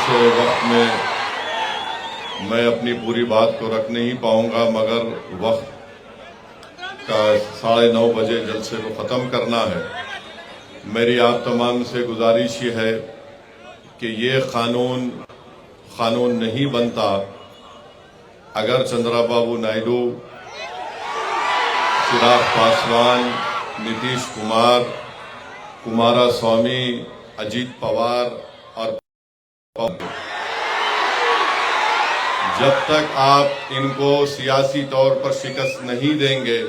से वक्त में मैं अपनी पूरी बात को रख नहीं पाऊंगा, मगर वक्त का 9:30 बजे जलसे को ख़त्म करना है। मेरी आप तमाम से गुजारिश ये है कि ये कानून नहीं बनता अगर चंद्रबाबू नायडू, चिराग पासवान, नीतीश कुमार, कुमारस्वामी, अजीत पवार और जब तक आप इनको सियासी तौर पर शिकस्त नहीं देंगे,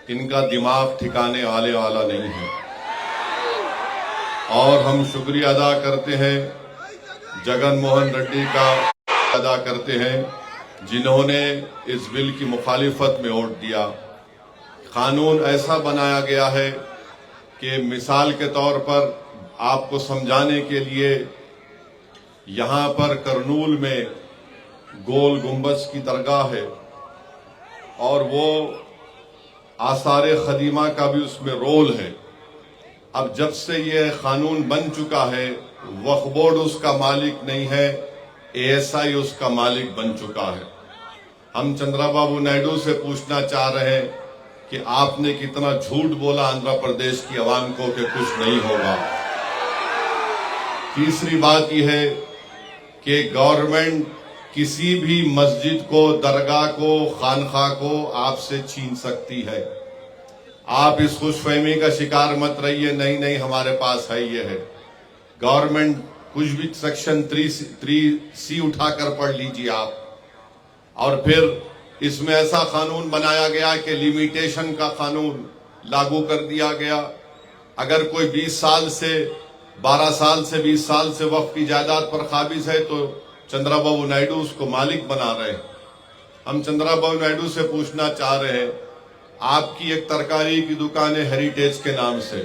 इनका दिमाग ठिकाने आने वाला नहीं है। और हम शुक्रिया अदा करते हैं जगन मोहन रेड्डी का, अदा करते हैं जिन्होंने इस बिल की मुखालिफत में वोट दिया। कानून ऐसा बनाया गया है कि मिसाल के तौर पर आपको समझाने के लिए, यहां पर करनूल में गोल गुंबज की दरगाह है और वो आसारे खदीमा का भी उसमें रोल है। अब जब से ये कानून बन चुका है, वक्फ बोर्ड उसका मालिक नहीं है, एएसआई उसका मालिक बन चुका है। हम चंद्रबाबू नायडू से पूछना चाह रहे हैं कि आपने कितना झूठ बोला आंध्र प्रदेश की आवाम को कि कुछ नहीं होगा। तीसरी बात यह है कि गवर्नमेंट किसी भी मस्जिद को, दरगाह को, खानखा को आपसे छीन सकती है। आप इस खुशफहमी का शिकार मत रहिए, नहीं हमारे पास है, ये है। गवर्नमेंट कुछ भी सेक्शन 3C उठाकर पढ़ लीजिए आप। और फिर इसमें ऐसा कानून बनाया गया कि लिमिटेशन का कानून लागू कर दिया गया। अगर कोई 20 साल से 12 साल से 20 साल से वक्फ की जायदाद पर काबिज है तो चंद्रबाबू नायडू उसको मालिक बना रहे हैं। हम चंद्रबाबू नायडू से पूछना चाह रहे हैं, आपकी एक तरकारी की दुकान है हेरिटेज के नाम से,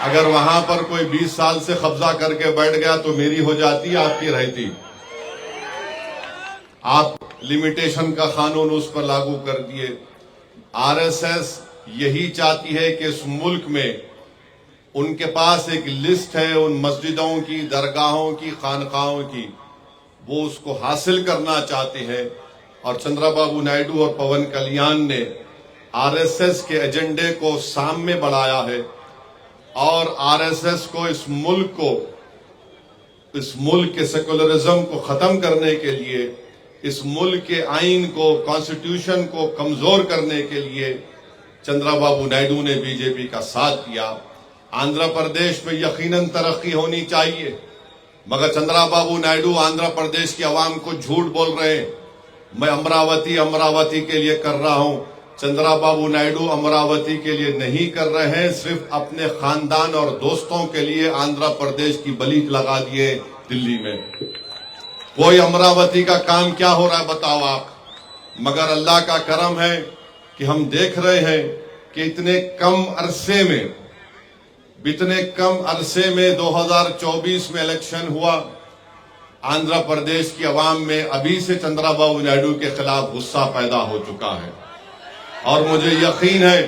अगर वहां पर कोई 20 साल से कब्जा करके बैठ गया तो मेरी हो जाती, आपकी रहती। आप लिमिटेशन का कानून उस पर लागू कर दिए। आरएसएस यही चाहती है कि इस मुल्क में उनके पास एक लिस्ट है उन मस्जिदों की, दरगाहों की, खानकाहों की, वो उसको हासिल करना चाहते हैं। और चंद्रबाबू नायडू और पवन कल्याण ने आरएसएस के एजेंडे को सामने बढ़ाया है और आरएसएस को इस मुल्क के सेकुलरिज्म को खत्म करने के लिए, इस मुल्क के आइन को, कॉन्स्टिट्यूशन को कमजोर करने के लिए चंद्रबाबू नायडू ने बीजेपी का साथ दिया। आंध्र प्रदेश में यकीनन तरक्की होनी चाहिए, मगर चंद्रबाबू नायडू आंध्र प्रदेश की आवाम को झूठ बोल रहे हैं। मैं अमरावती के लिए कर रहा हूं। चंद्रबाबू नायडू अमरावती के लिए नहीं कर रहे हैं, सिर्फ अपने खानदान और दोस्तों के लिए आंध्र प्रदेश की बलि लगा दिए दिल्ली में। कोई अमरावती का काम क्या हो रहा है बताओ आप। मगर अल्लाह का करम है कि हम देख रहे हैं कि इतने कम अरसे में 2024 में इलेक्शन हुआ। आंध्र प्रदेश की आवाम में अभी से चंद्रबाबू नायडू के खिलाफ गुस्सा पैदा हो चुका है और मुझे यकीन है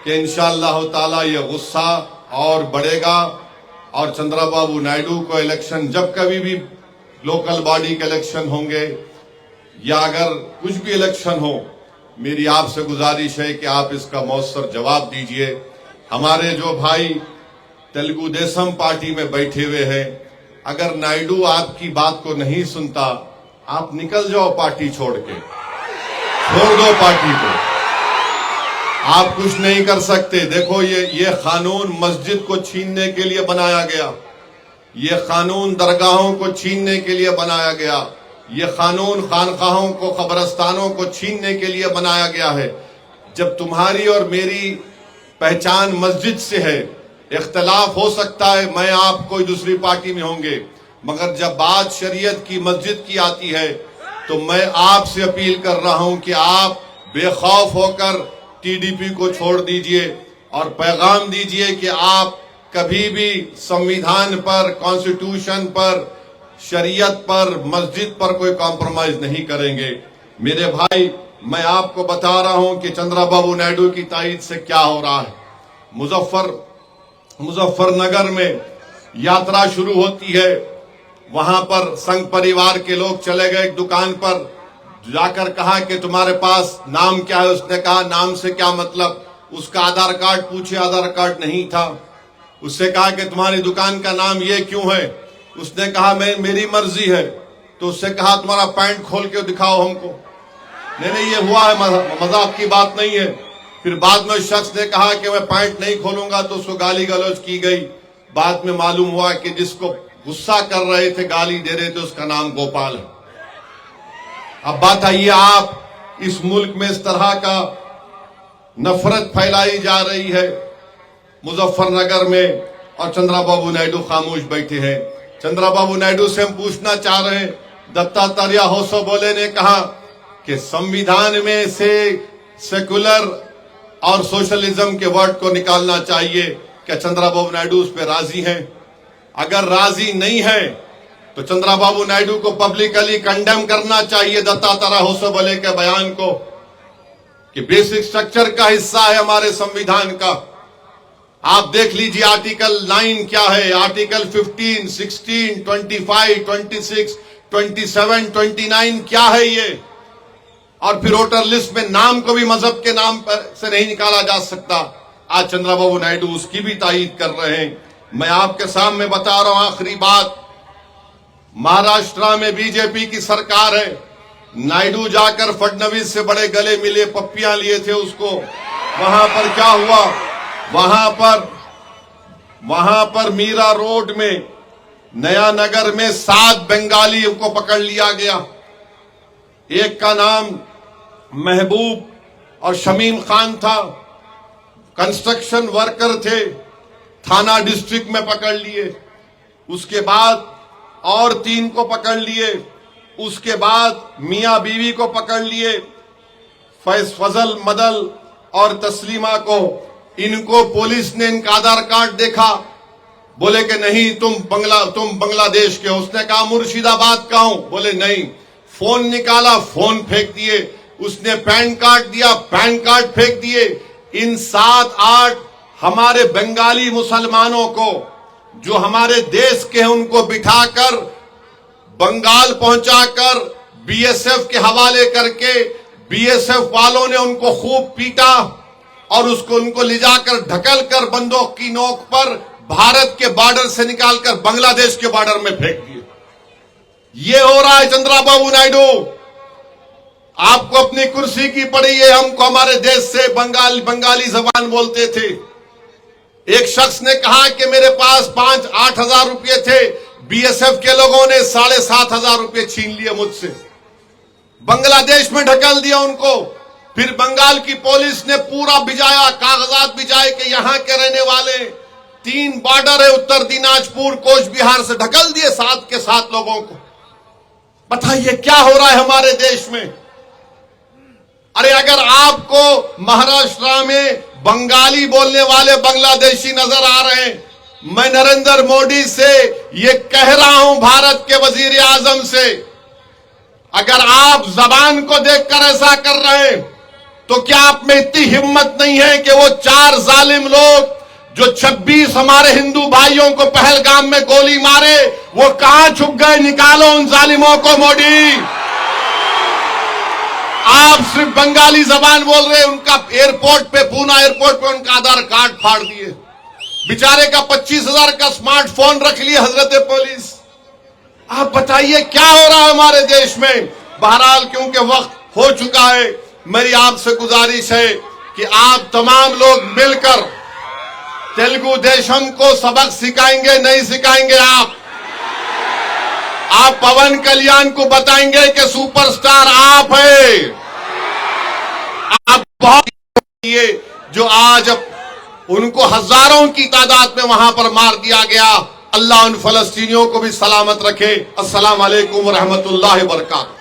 कि इंशाअल्लाह ताला ये गुस्सा और बढ़ेगा और चंद्रबाबू नायडू को इलेक्शन, जब कभी भी लोकल बॉडी के इलेक्शन होंगे या अगर कुछ भी इलेक्शन हो, मेरी आपसे गुजारिश है कि आप इसका मौसर जवाब दीजिए। हमारे जो भाई तेलुगु देशम पार्टी में बैठे हुए हैं, अगर नायडू आपकी बात को नहीं सुनता, आप निकल जाओ पार्टी छोड़ के, छोड़ दो पार्टी को। आप कुछ नहीं कर सकते। देखो ये कानून मस्जिद को छीनने के लिए बनाया गया, ये कानून दरगाहों को छीनने के लिए बनाया गया, ये कानून खानकाहों को, कब्रस्तानों को छीनने के लिए बनाया गया है। जब तुम्हारी और मेरी पहचान मस्जिद से है, इख्तलाफ हो सकता है, मैं आप कोई दूसरी पार्टी में होंगे, मगर जब बात शरीयत की, मस्जिद की आती है तो मैं आपसे अपील कर रहा हूं कि आप बेखौफ होकर टीडीपी को छोड़ दीजिए और पैगाम दीजिए कि आप कभी भी संविधान पर, कॉन्स्टिट्यूशन पर, शरीयत पर, मस्जिद पर कोई कॉम्प्रोमाइज नहीं करेंगे। मेरे भाई, मैं आपको बता रहा हूं कि चंद्रबाबू नायडू की तायद से क्या हो रहा है। मुजफ्फरनगर में यात्रा शुरू होती है। वहां पर संघ परिवार के लोग चले गए एक दुकान पर, जाकर कहा कि तुम्हारे पास नाम क्या है। उसने कहा नाम से क्या मतलब। उसका आधार कार्ड पूछे, आधार कार्ड नहीं था। उससे कहा कि तुम्हारी दुकान का नाम ये क्यों है। उसने कहा मेरी मर्जी है। तो उससे कहा तुम्हारा पैंट खोल के दिखाओ हमको। नहीं ये हुआ है, मजाक की बात नहीं है। फिर बाद में शख्स ने कहा कि मैं पैंट नहीं खोलूंगा, तो उसको गाली गलौज की गई। बाद में मालूम हुआ कि जिसको गुस्सा कर रहे थे, गाली दे रहे थे, उसका नाम गोपाल है। अब बात आइए, आप इस मुल्क में इस तरह का नफरत फैलाई जा रही है मुजफ्फरनगर में, और चंद्रबाबू नायडू खामोश बैठे हैं। चंद्रबाबू नायडू से हम पूछना चाह रहे हैं, दत्तात्रेय होसबोले ने कहा कि संविधान में से सेकुलर और सोशलिज्म के वर्ड को निकालना चाहिए। क्या चंद्रबाबू नायडू उस पर राजी हैं? अगर राजी नहीं है तो चंद्रबाबू नायडू को पब्लिकली कंडेम करना चाहिए दत्तात्रेय होसबोले के बयान को, कि बेसिक स्ट्रक्चर का हिस्सा है हमारे संविधान का। आप देख लीजिए आर्टिकल 9 क्या है, आर्टिकल 15, 16, 25, 26, 27, 29 क्या है ये। और फिर वोटर लिस्ट में नाम को भी मजहब के नाम पर से नहीं निकाला जा सकता। आज चंद्रबाबू नायडू उसकी भी तायीद कर रहे हैं। मैं आपके सामने बता रहा हूं आखिरी बात, महाराष्ट्र में बीजेपी की सरकार है। नायडू जाकर फडणवीस से बड़े गले मिले, पप्पियां लिए थे उसको। वहां पर क्या हुआ, वहां पर मीरा रोड में नया नगर में 7 बंगालियों को पकड़ लिया गया। एक का नाम महबूब और शमीम खान था, कंस्ट्रक्शन वर्कर थे, थाना डिस्ट्रिक्ट में पकड़ लिए। उसके बाद और 3 को पकड़ लिए। उसके बाद मियां बीवी को पकड़ लिए, फजल, मदल और तस्लीमा को। इनको पुलिस ने इनका आधार कार्ड देखा, बोले कि नहीं तुम बांग्लादेश के हो। उसने कहा मुर्शिदाबाद का हूं, बोले नहीं। फोन निकाला, फोन फेंक दिए। उसने पैन कार्ड दिया, पैन कार्ड फेंक दिए। इन 7-8 हमारे बंगाली मुसलमानों को जो हमारे देश के हैं उनको बिठाकर बंगाल पहुंचाकर बीएसएफ के हवाले करके, बीएसएफ वालों ने उनको खूब पीटा और उनको ले जाकर ढकल कर बंदूक की नोक पर भारत के बॉर्डर से निकालकर बांग्लादेश के बॉर्डर में फेंक दिए। ये हो रहा है चंद्रबाबू नायडू। आपको अपनी कुर्सी की पड़ी है, हमको हमारे देश से बंगाली जबान बोलते थे। एक शख्स ने कहा कि मेरे पास 5-8 हजार रुपये थे, बीएसएफ के लोगों ने 7,500 रुपये छीन लिए मुझसे, बांग्लादेश में ढकल दिया उनको। फिर बंगाल की पुलिस ने पूरा भिजाया, कागजात भिजाए कि यहां के रहने वाले 3 बॉर्डर है, उत्तर दिनाजपुर, कोच बिहार से ढकल दिए 7 के 7 लोगों को। बताइए क्या हो रहा है हमारे देश में। अरे अगर आपको महाराष्ट्र में बंगाली बोलने वाले बांग्लादेशी नजर आ रहे हैं, मैं नरेंद्र मोदी से ये कह रहा हूं, भारत के वजीर आजम से, अगर आप जबान को देखकर ऐसा कर रहे हैं तो क्या आप में इतनी हिम्मत नहीं है कि वो 4 जालिम लोग जो 26 हमारे हिंदू भाइयों को पहलगाम में गोली मारे, वो कहां छुप गए? निकालो उन जालिमों को मोदी। आप सिर्फ बंगाली जबान बोल रहे हैं। उनका एयरपोर्ट पे, पूना एयरपोर्ट पे उनका आधार कार्ड फाड़ दिए। बेचारे का 25,000 का स्मार्टफोन रख लिए हजरत पुलिस। आप बताइए क्या हो रहा है हमारे देश में। बहरहाल क्योंकि वक्त हो चुका है, मेरी आपसे गुजारिश है कि आप तमाम लोग मिलकर तेलुगु देशम को सबक सिखाएंगे, नहीं सिखाएंगे आप पवन कल्याण को बताएंगे कि सुपरस्टार आप है। आप बहुत ये जो आज उनको हजारों की तादाद में वहां पर मार दिया गया, अल्लाह उन फलस्तीनियों को भी सलामत रखे। अस्सलाम वालेकुम व रहमतुल्लाहि व बरकातहू।